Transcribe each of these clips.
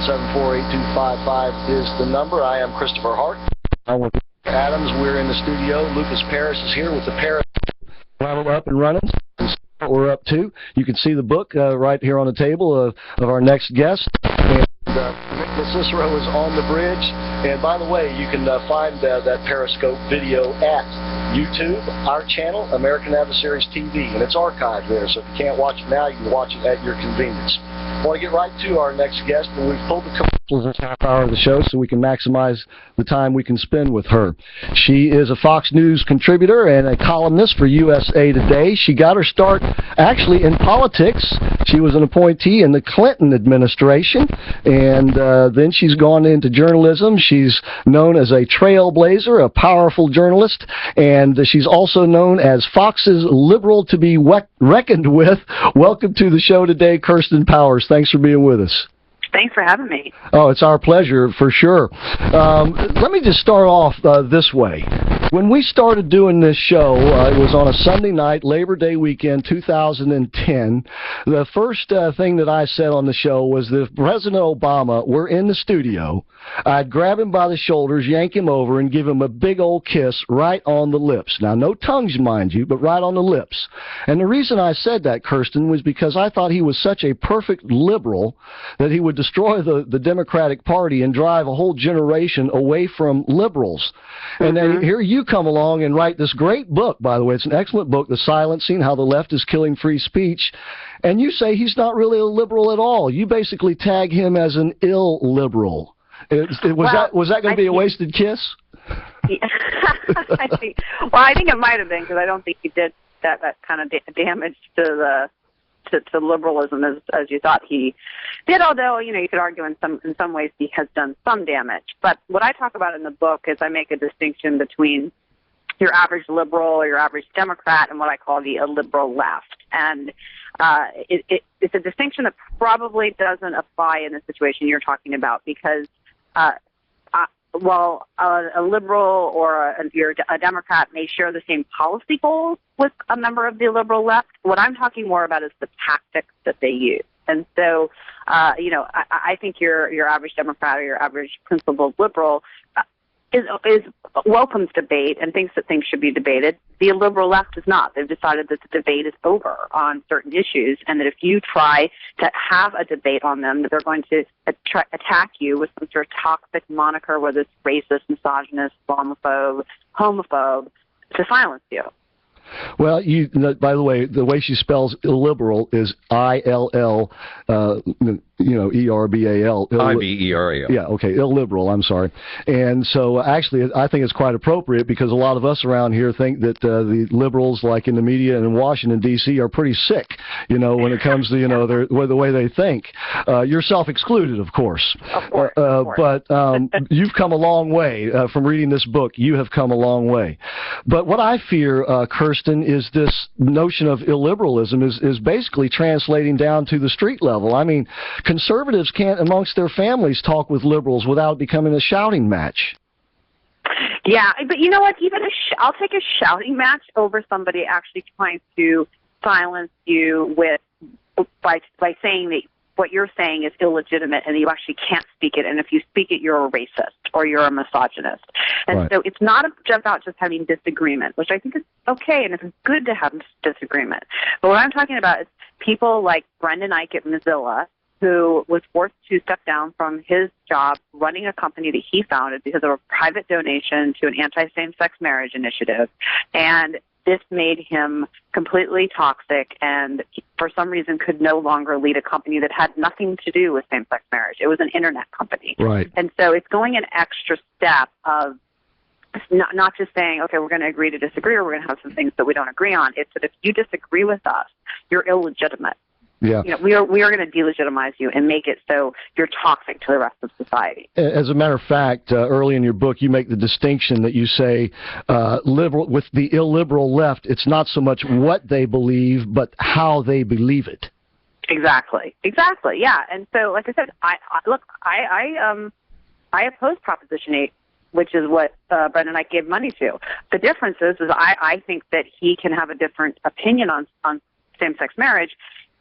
774-8255 is the number. I am Christopher Hart. I'm with Adams. We're in the studio. Lucas Paris is here with the Paris. We're up and running. What we're up to. You can see the book right here on the table of our next guest. And Nick Cicero is on the bridge. And by the way, you can find that Periscope video at YouTube, our channel, American Adversaries TV, and it's archived there. So if you can't watch it now, you can watch it at your convenience. I want to get right to our next guest, and we've pulled the commercials this half hour of the show so we can maximize the time we can spend with her. She is a Fox News contributor and a columnist for USA Today. She got her start actually in politics. She was an appointee in the Clinton administration, and then she's gone into journalism. She's known as a trailblazer, a powerful journalist, and she's also known as Fox's liberal to be reckoned with. Welcome to the show today, Kirsten Powers. Thanks for being with us. Thanks for having me. Oh, it's our pleasure, for sure. Let me just start off this way. When we started doing this show, it was on a Sunday night, Labor Day weekend, 2010. The first thing that I said on the show was that if President Obama were in the studio, I'd grab him by the shoulders, yank him over, and give him a big old kiss right on the lips. Now, no tongues, mind you, but right on the lips. And the reason I said that, Kirsten, was because I thought he was such a perfect liberal that he would destroy the Democratic Party and drive a whole generation away from liberals. And then here you come along and write this great book, by the way. It's an excellent book, The Silencing, How the Left is Killing Free Speech. And you say he's not really a liberal at all. You basically tag him as an illiberal. Was that going to be a wasted kiss? I think it might have been, because I don't think he did that kind of damage to liberalism as you thought he did. Although you could argue in some ways he has done some damage. But what I talk about in the book is I make a distinction between your average liberal or your average Democrat and what I call the illiberal left. And it's a distinction that probably doesn't apply in the situation you're talking about, because while a liberal or a Democrat may share the same policy goals with a member of the liberal left, what I'm talking more about is the tactics that they use. And so, I think your average Democrat or your average principled liberal is welcomes debate and thinks that things should be debated. The liberal left is not. They've decided that the debate is over on certain issues, and that if you try to have a debate on them, that they're going to attack you with some sort of toxic moniker, whether it's racist, misogynist, Islamophobe, homophobe, to silence you. Well, by the way she spells illiberal is I-L-L, E-R-B-A-L. I-B-E-R-A-L. Yeah, okay, illiberal, I'm sorry. And so actually I think it's quite appropriate, because a lot of us around here think that the liberals, like in the media and in Washington, D.C., are pretty sick, when it comes to, the way they think. Yourself excluded, of course. Of course. But you've come a long way from reading this book. You have come a long way. But what I fear, Kirsten, is this notion of illiberalism is basically translating down to the street level. I mean, conservatives can't, amongst their families, talk with liberals without becoming a shouting match. Yeah, but you know what? Even I'll take a shouting match over somebody actually trying to silence you by saying that what you're saying is illegitimate and you actually can't speak it. And if you speak it, you're a racist or you're a misogynist. And right. So it's not about just having disagreement, which I think is okay, and it's good to have disagreement. But what I'm talking about is people like Brendan Eich at Mozilla, who was forced to step down from his job running a company that he founded because of a private donation to an anti-same-sex marriage initiative. And this made him completely toxic, and for some reason could no longer lead a company that had nothing to do with same-sex marriage. It was an internet company. Right. And so it's going an extra step of not just saying, okay, we're going to agree to disagree, or we're going to have some things that we don't agree on. It's that if you disagree with us, you're illegitimate. Yeah. We are going to delegitimize you and make it so you're toxic to the rest of society. As a matter of fact, early in your book, you make the distinction that you say liberal with the illiberal left. It's not so much what they believe, but how they believe it. Exactly. Yeah. And so, like I said, I oppose Proposition 8, which is what Brendan Eich gave money to. The difference is I think that he can have a different opinion on same-sex marriage,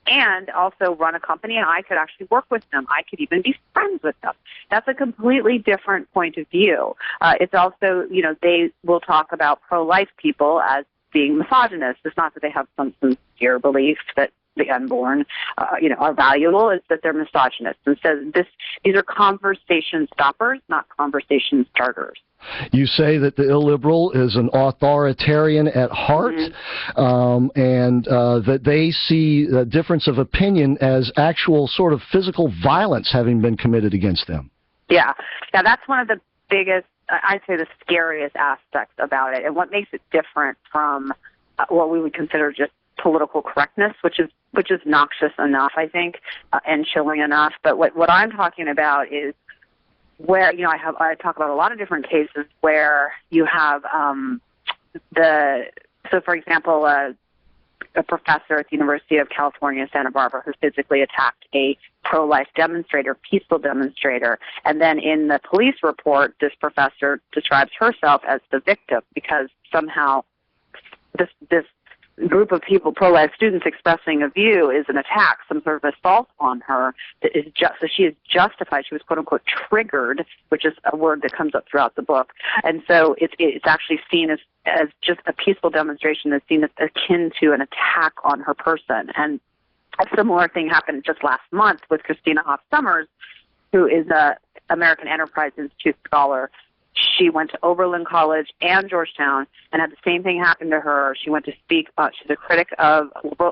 and also run a company, and I could actually work with them. I could even be friends with them. That's a completely different point of view. It's also, they will talk about pro-life people as being misogynist. It's not that they have some sincere belief that the unborn, are valuable. It's that they're misogynists. And so these are conversation stoppers, not conversation starters. You say that the illiberal is an authoritarian at heart, and that they see the difference of opinion as actual sort of physical violence having been committed against them. Yeah, that's one of the biggest, I'd say the scariest aspects about it, and what makes it different from what we would consider just political correctness, which is noxious enough, I think, and chilling enough. But what I'm talking about is where, I talk about a lot of different cases where you have so for example, a professor at the University of California, Santa Barbara, who physically attacked a pro-life demonstrator, peaceful demonstrator, and then in the police report, this professor describes herself as the victim because somehow this group of people, pro-life students expressing a view, is an attack, some sort of assault on her that is so she is justified. She was quote unquote triggered, which is a word that comes up throughout the book, and so it's actually seen as just a peaceful demonstration that's seen as akin to an attack on her person. And a similar thing happened just last month with Christina Hoff Sommers, who is a American Enterprise Institute scholar. She went to Oberlin College and Georgetown and had the same thing happen to her. She went to speak. She's a critic of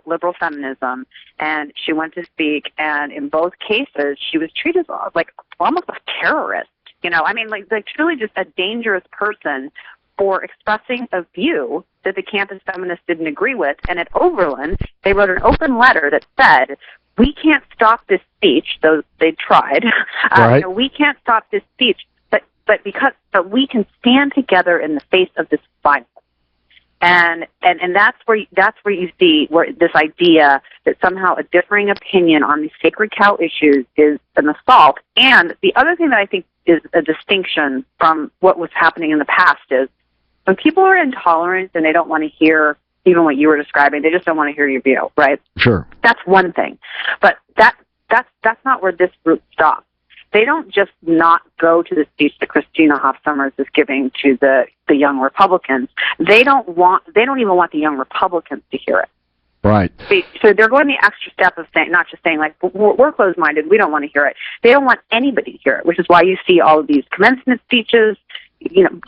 liberal feminism, and she went to speak, and in both cases, she was treated like almost a terrorist. Like truly just a dangerous person for expressing a view that the campus feminists didn't agree with. And at Oberlin, they wrote an open letter that said, we can't stop this speech, though they tried. Right. We can't stop this speech. But we can stand together in the face of this violence, and that's where you see where this idea that somehow a differing opinion on these sacred cow issues is an assault. And the other thing that I think is a distinction from what was happening in the past is when people are intolerant and they don't want to hear even what you were describing, they just don't want to hear your view, right? Sure. That's one thing, but that's not where this group stops. They don't just not go to the speech that Christina Hoff Sommers is giving to the young Republicans. They don't even want the young Republicans to hear it. Right. So they're going the extra step of saying, not just saying like, we're closed-minded, we don't want to hear it. They don't want anybody to hear it, which is why you see all of these commencement speeches,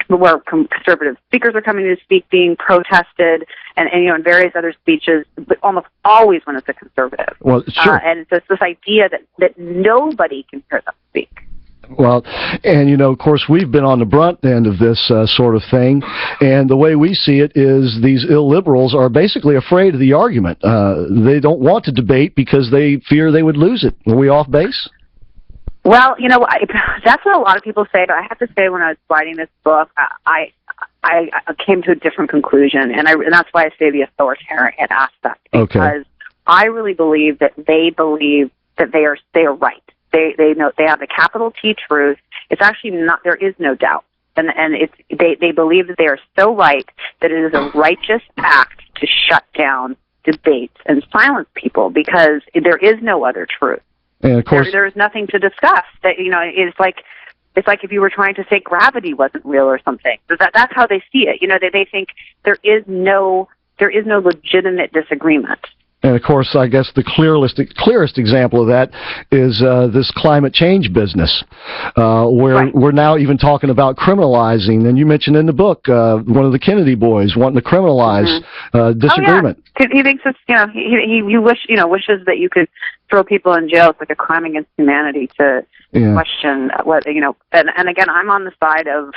where conservative speakers are coming to speak, being protested, and in various other speeches, but almost always when it's a conservative. Well, sure. And it's just this idea that nobody can hear them speak. Well, and of course, we've been on the brunt end of this sort of thing, and the way we see it is these illiberals are basically afraid of the argument. They don't want to debate because they fear they would lose it. Are we off base? Well, that's what a lot of people say, but I have to say when I was writing this book, I came to a different conclusion, and that's why I say the authoritarian aspect, because I really believe that they believe that they are right. They know they have the capital T truth. It's actually not. There is no doubt, and they believe that they are so right that it is a righteous act to shut down debates and silence people because there is no other truth. And of course, there is nothing to discuss. That it's like if you were trying to say gravity wasn't real or something. That's how they see it. They think there is no legitimate disagreement. And of course, I guess the clearest example of that is this climate change business, where we're now even talking about criminalizing. And you mentioned in the book one of the Kennedy boys wanting to criminalize disagreement. Oh, yeah. He thinks it's he wishes that you could throw people in jail. It's like a crime against humanity to question what And again, I'm on the side of,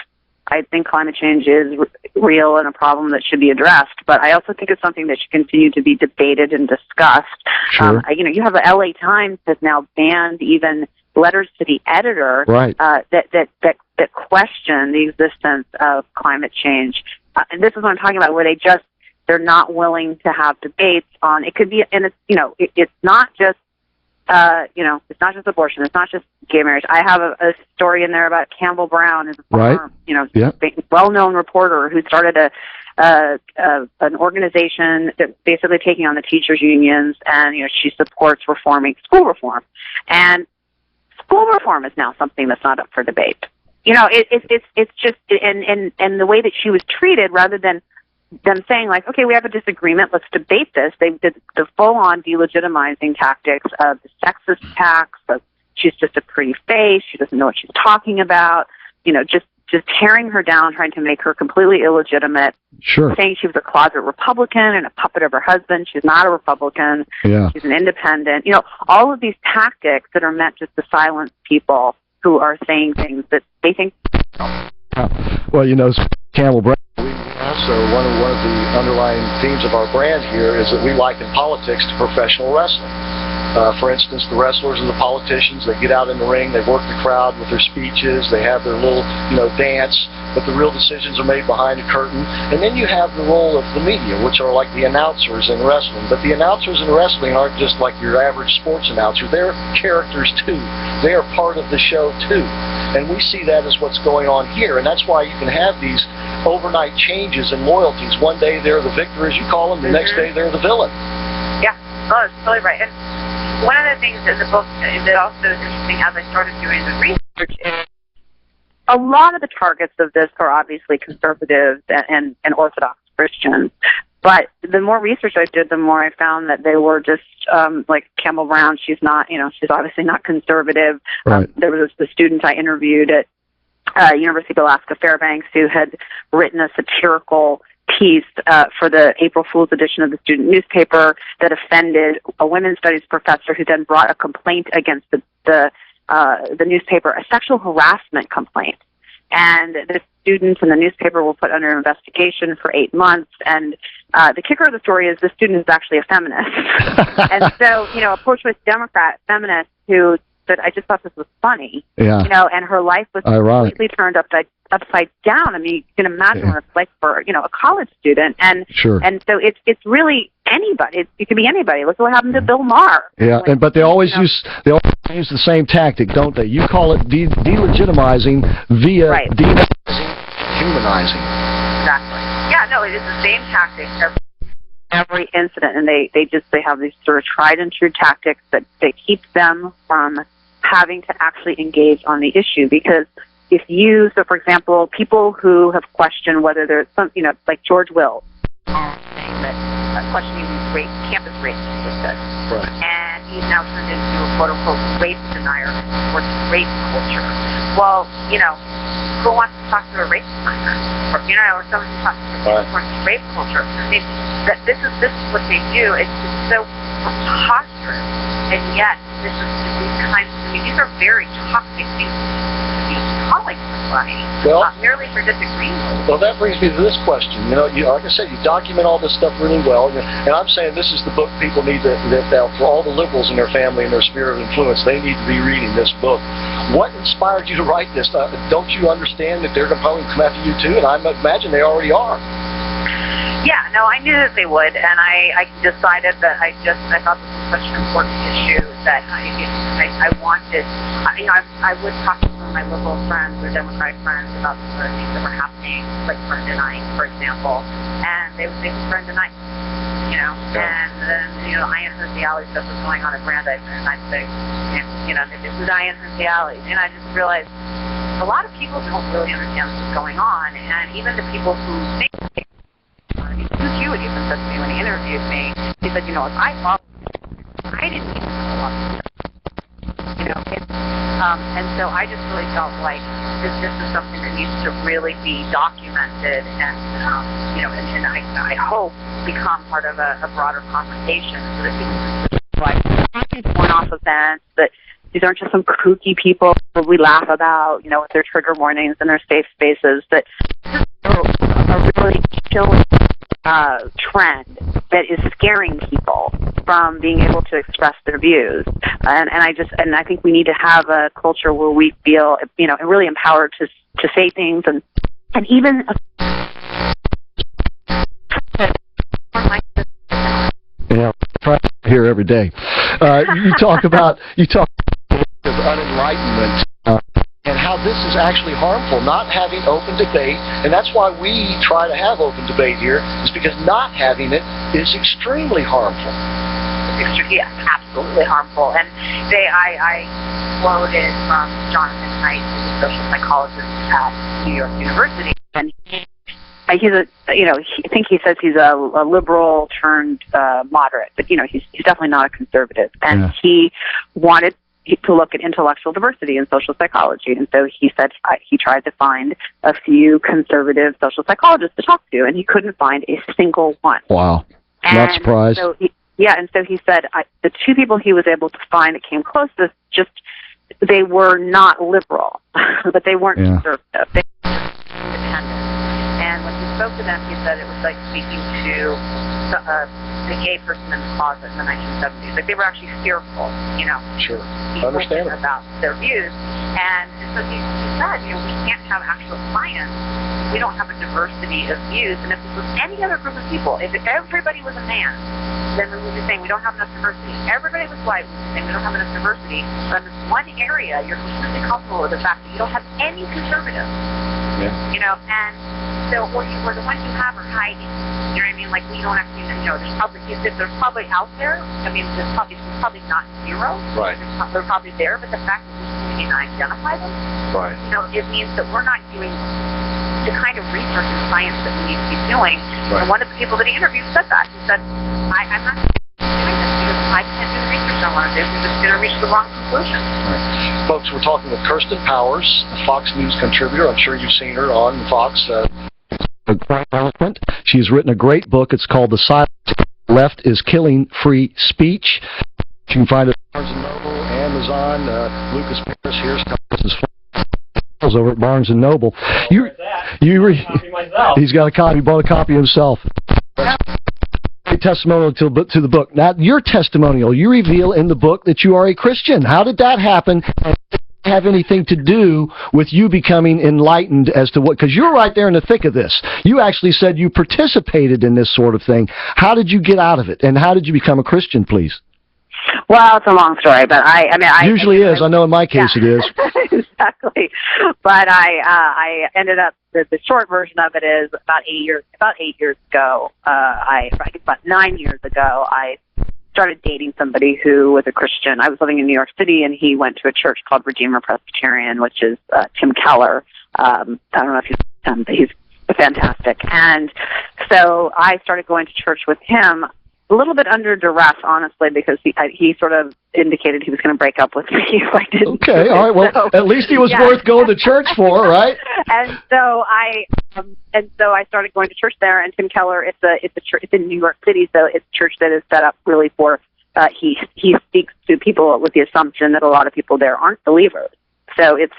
I think climate change is real and a problem that should be addressed, but I also think it's something that should continue to be debated and discussed. Sure. You have the LA Times has now banned even letters to the editor that question the existence of climate change. And this is what I'm talking about, where they're not willing to have debates on. It could be, and it's not just. It's not just abortion. It's not just gay marriage. I have a story in there about Campbell Brown, who's a former, well-known reporter who started an organization that's basically taking on the teachers' unions, and she supports reforming school reform. And school reform is now something that's not up for debate. It's just and the way that she was treated, rather than them saying like, okay, we have a disagreement, let's debate this. They did the full-on delegitimizing tactics of the sexist attacks, of she's just a pretty face, she doesn't know what she's talking about, just tearing her down, trying to make her completely illegitimate. Sure. Saying she was a closet Republican and a puppet of her husband. She's not a Republican. Yeah. She's an independent. All of these tactics that are meant just to silence people who are saying things that they think. Well, Campbell Brown. Also, one of the underlying themes of our brand here is that we liken politics to professional wrestling. For instance, the wrestlers and the politicians, they get out in the ring, they work the crowd with their speeches, they have their little, dance, but the real decisions are made behind a curtain. And then you have the role of the media, which are like the announcers in wrestling. But the announcers in wrestling aren't just like your average sports announcer. They're characters, too. They are part of the show, too. And we see that as what's going on here. And that's why you can have these overnight changes in loyalties. One day they're the victor, as you call them. The next day they're the villain. Yeah, that's totally right. And one of the things in the book that also is interesting as I started doing the research is a lot of the targets of this are obviously conservatives and Orthodox Christians. But the more research I did, the more I found that they were just like Campbell Brown. She's not, she's obviously not conservative. Right. There was the student I interviewed at University of Alaska Fairbanks who had written a satirical piece for the April Fool's edition of the student newspaper that offended a women's studies professor, who then brought a complaint against the newspaper, a sexual harassment complaint. And the students and the newspaper were put under investigation for 8 months. And the kicker of the story is the student is actually a feminist. And so, a pro-choice Democrat feminist who said, I just thought this was funny. Yeah. And her life was completely turned upside down. I mean, you can imagine what it's like for, a college student. And sure. And so it's really anybody. It can be anybody. Look at what happened to Bill Maher. Yeah, but they always use the same tactic, don't they? You call it delegitimizing via humanizing. Exactly. Yeah, no, it is the same tactic every incident, and they have these sort of tried and true tactics that keep them from having to actually engage on the issue. Because so for example, people who have questioned whether there's some, like George Will, saying that questioning campus race statistics, right. And he's now turned into a quote-unquote race denier or race culture. Well, who wants to talk to a race denier? Or someone who talks to race culture? This is what they do. It's just so preposterous, and yet this is these kinds. These are very toxic things to be calling somebody, merely for disagreeing. Well, that brings me to this question. Like I said, you document all this stuff really well, and I'm saying this is the book people need to for all the liberals in their family and their sphere of influence. They need to be reading this book. What inspired you to write this? Don't you understand that they're going to probably come after you too? And I imagine they already are. Yeah, no, I knew that they would, and I decided that I thought this was such an important issue that I wanted. I would talk to some of my liberal friends or Democratic friends about some of the things that were happening, like Brenda Knight, for example, and they would say, Brenda Knight, and then Ian Hunziali stuff was going on at Brandeis, and I'd say, this is Ian Hunziali, and I just realized a lot of people don't really understand what's going on, and even the people who think. Luke Hewitt even said to me when he interviewed me, he said, if I thought I didn't even know what and so I just really felt like this is something that needs to really be documented and, and I hope become part of a broader conversation so that people can one-off events, that these aren't just some kooky people that we laugh about, with their trigger warnings and their safe spaces, that this is a really killing trend that is scaring people from being able to express their views, and I think we need to have a culture where we feel really empowered to say things and even try here every day. You talk of unenlightenment and how how this is actually harmful, not having open debate, and that's why we try to have open debate here, is because not having it is extremely harmful. Yes, absolutely harmful. And I quoted from Jonathan Haidt, who's a social psychologist at New York University, and I think he says he's a liberal turned moderate, but he's definitely not a conservative. And he wanted to look at intellectual diversity in social psychology, and so he said he tried to find a few conservative social psychologists to talk to, and he couldn't find a single one. Wow, not surprised. So and so he said the two people he was able to find that came closest, just they were not liberal, but they weren't conservative. They were independent. And when he spoke to them, he said it was like speaking to the gay person in the closet in the 1970s. Like, they were actually fearful, Sure. Understandable. About their views. And so he said, we can't have actual science. We don't have a diversity of views. And if this was any other group of people, if everybody was a man, then we would be saying we don't have enough diversity. Everybody was white, we would be saying we don't have enough diversity. But in this one area, you're completely comfortable with the fact that you don't have any conservatives. Yeah. And so, or the ones you have are hiding. You know what I mean? Like, we don't actually, there's probably out there. I mean, it's probably not zero. Right. They're probably there, but the fact that we can't identify them, right. It means that we're not doing the kind of research and science that we need to be doing. Right. And one of the people that he interviewed said that. He said, I'm not doing this because I can't do the research I want to do. We're just going to reach the wrong conclusion. Right. Folks, we're talking with Kirsten Powers, a Fox News contributor. I'm sure you've seen her on Fox. Quite eloquent. She's written a great book. It's called The Silent Left is Killing Free Speech. You can find it at Barnes & Noble, Amazon. Lucas Paris here's over at Barnes & Noble. He's got a copy. He bought a copy himself. Testimonial to the book. Now, your testimonial, you reveal in the book that you are a Christian. How did that happen? Have anything to do with you becoming enlightened as to what, because you're right there in the thick of this. You actually said you participated in this sort of thing. How did you get out of it, and how did you become a Christian, please? Well, it's a long story, but I usually is. I know in my case it is. Exactly. But I ended up, the short version of it is about 8 years ago, I think about 9 years ago, I started dating somebody who was a Christian. I was living in New York City, and he went to a church called Redeemer Presbyterian, which is Tim Keller. I don't know if you've him, but he's fantastic. And so I started going to church with him, a little bit under duress, honestly, because he sort of indicated he was going to break up with me if I didn't. Okay, all right. Well, so, at least he was worth going to church for, right? And so I started going to church there. And Tim Keller, it's a church. It's in New York City, so it's a church that is set up really for. He speaks to people with the assumption that a lot of people there aren't believers. So it's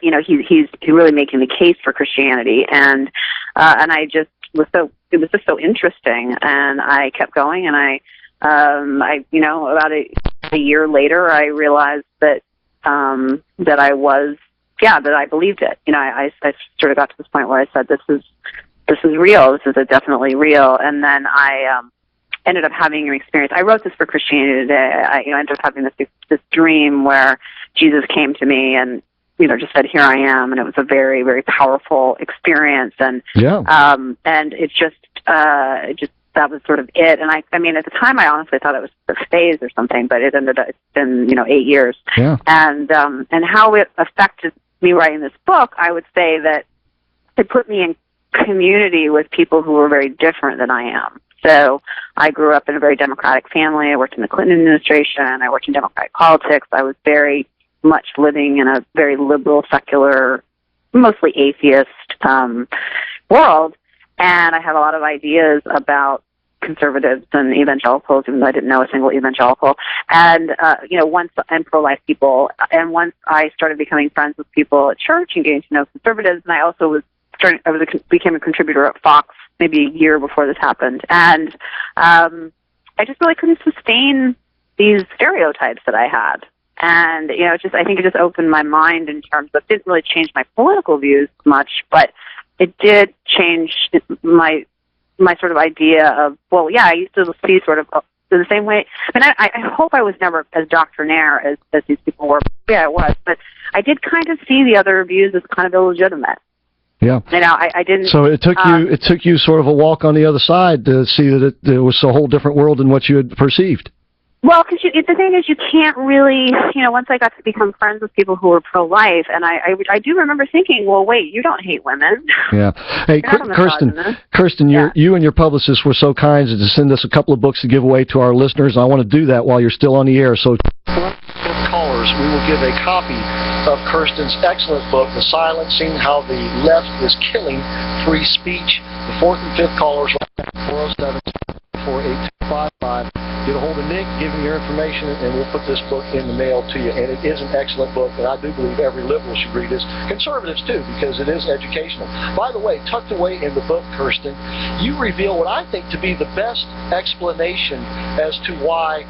he's really making the case for Christianity, and I just was it was just so interesting, and I kept going, and I about a year later I realized that I believed it. I sort of got to this point where I said, this is real. This is definitely real. And then I ended up having an experience. I wrote this for Christianity Today. I ended up having this dream where Jesus came to me and just said, "Here I am," and it was a very, very powerful experience. And and it just that was sort of it. And I mean, at the time, I honestly thought it was a phase or something, but it ended up, it's been 8 years. Yeah. And how it affected me writing this book, I would say that it put me in community with people who were very different than I am. So I grew up in a very Democratic family. I worked in the Clinton administration. I worked in Democratic politics. I was very much living in a very liberal, secular, mostly atheist world. And I had a lot of ideas about conservatives and evangelicals, even though I didn't know a single evangelical. And, and pro-life people. And once I started becoming friends with people at church and getting to know conservatives, and I also became a contributor at Fox maybe a year before this happened. And I just really couldn't sustain these stereotypes that I had. And, I think it just opened my mind in terms of, it didn't really change my political views much, but it did change my sort of idea of, I used to see sort of So the same way, I mean, I hope I was never as doctrinaire as these people were. Yeah, it was, but I did kind of see the other views as kind of illegitimate. Yeah. You know, I didn't. So it took you sort of a walk on the other side to see that it was a whole different world than what you had perceived. Well, because the thing is, you can't really, once I got to become friends with people who were pro-life, and I do remember thinking, well, wait, you don't hate women. Yeah. Hey, Kirsten, you and your publicist were so kind as to send us a couple of books to give away to our listeners. I want to do that while you're still on the air. So, callers, we will give a copy of Kirsten's excellent book, The Silencing: How the Left is Killing Free Speech. The fourth and fifth callers, 407-4855. Get a hold of Nick, give him your information, and we'll put this book in the mail to you. And it is an excellent book, and I do believe every liberal should read this. Conservatives, too, because it is educational. By the way, tucked away in the book, Kirsten, you reveal what I think to be the best explanation as to why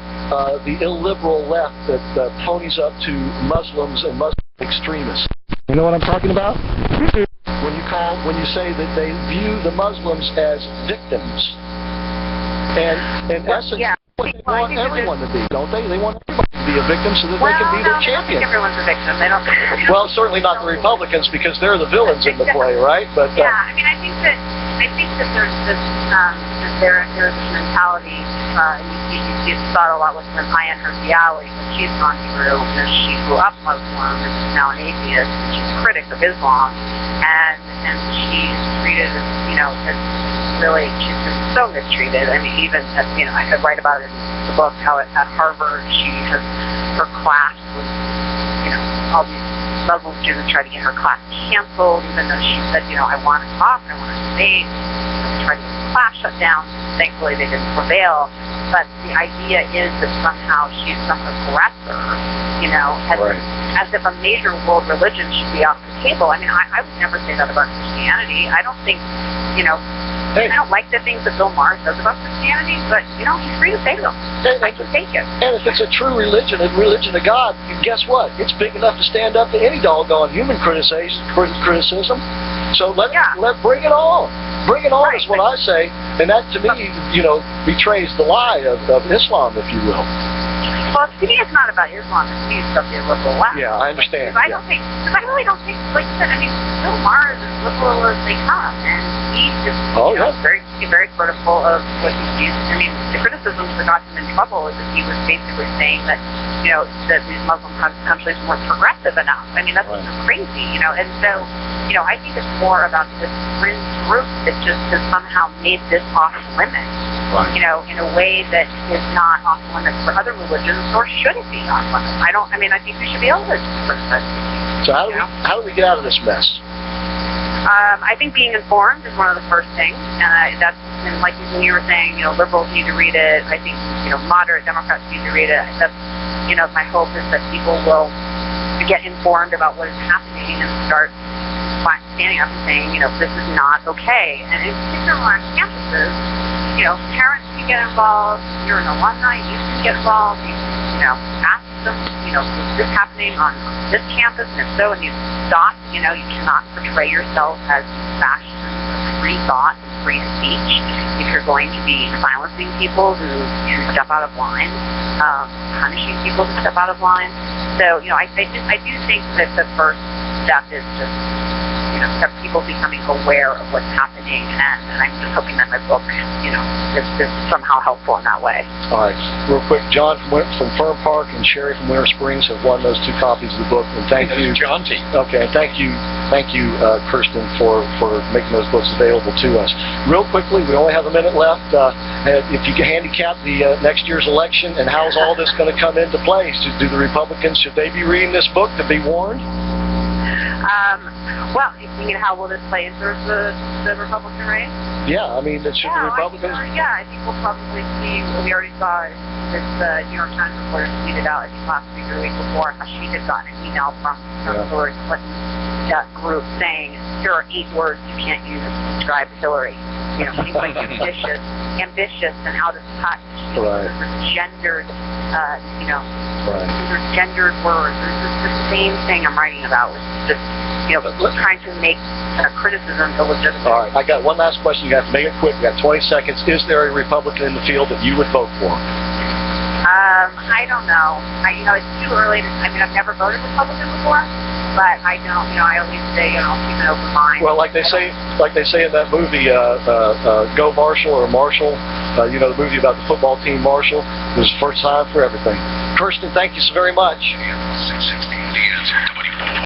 the illiberal left that ponies up to Muslims and Muslim extremists. You know what I'm talking about? When you say that they view the Muslims as victims. And in essence, they want everyone to be, don't they? They want everyone to be a victim so that they can be their champion. I don't think everyone's a victim. They don't. Well, certainly not the Republicans, because they're the villains in the play, right? But yeah, I mean, I think that there's this there's this mentality. You see it thought a lot with Ayaan Hirsi Ali, what she's gone through. She grew up Muslim and she's now an atheist. And she's a critic of Islam, and she's treated as really, she's been so mistreated. I mean, even I could write about it in the book how at Harvard her class was, all these Muslim students tried to get her class canceled, even though she said, I want to talk, I want to debate. Tried to get the class shut down. Thankfully, they didn't prevail. But the idea is that somehow she's some aggressor, as if a major world religion should be off the table. I mean, I would never say that about Christianity. I don't think, I don't like the things that Bill Maher says about Christianity, but, he's free to say them. I can take it. And if it's a true religion, a religion of God, guess what? It's big enough to stand up to any doggone human criticism. So bring it on. Bring it on is what I say. And that, to me, betrays the lie of Islam, if you will. Well, to me, it's not about Islam. It's me, it's about the liberal left. Yeah, I understand. I really don't think, like you said, Bill Maher is as liberal as they come, and he's just very critical of what he sees. I mean, the criticisms that got him in trouble is that he was basically saying that, that these Muslim countries weren't progressive enough. I mean, that's crazy, and so, I think it's more about this fringe group that just has somehow made this off limits. Right. In a way that is not off limits for other religions, or should it be off limits? I think we should be able to express that. So how do we get out of this mess? I think being informed is one of the first things, and like when you were saying, liberals need to read it. I think moderate Democrats need to read it. That's my hope is that people will get informed about what is happening and start standing up and saying, this is not okay. And in particular on campuses, parents can get involved. You're an alumni, you can get involved. You can, ask them, is this happening on this campus? And if so, and you stop, you cannot portray yourself as bastions of free thought and free speech if you're going to be silencing people who step out of line, punishing people who step out of line. So, I do think that the first step is just people becoming aware of what's happening, and I'm just hoping that my book, is somehow helpful in that way. All right, real quick, John from Fern Park and Sherry from Winter Springs have won those 2 copies of the book, and thank you, John T. Okay, thank you, Kirsten, for making those books available to us. Real quickly, we only have a minute left. If you can handicap the next year's election, and how's all this going to come into play? Do the Republicans, should they be reading this book to be warned? Well, how will this play into the Republican race? Yeah, the Republicans... I think we'll probably see, we already saw this New York Times reporter tweeted out, I think last week or the week before, how she had gotten an email from Hillary Clinton's group saying, here are 8 words you can't use to describe Hillary. Things like ambitious, and out of touch. Right. Gendered, gendered words. It's the same thing I'm writing about, which is just, trying to make criticism illegitimate. All right, I got one last question. You have to make it quick. You got 20 seconds. Is there a Republican in the field that you would vote for? I don't know. It's too early. I've never voted Republican before, but I don't. I always say, keep an open mind. Well, like they say in that movie, Go Marshall or Marshall, the movie about the football team Marshall, there's first time for everything. Kirsten, thank you so very much. 660 The Answer.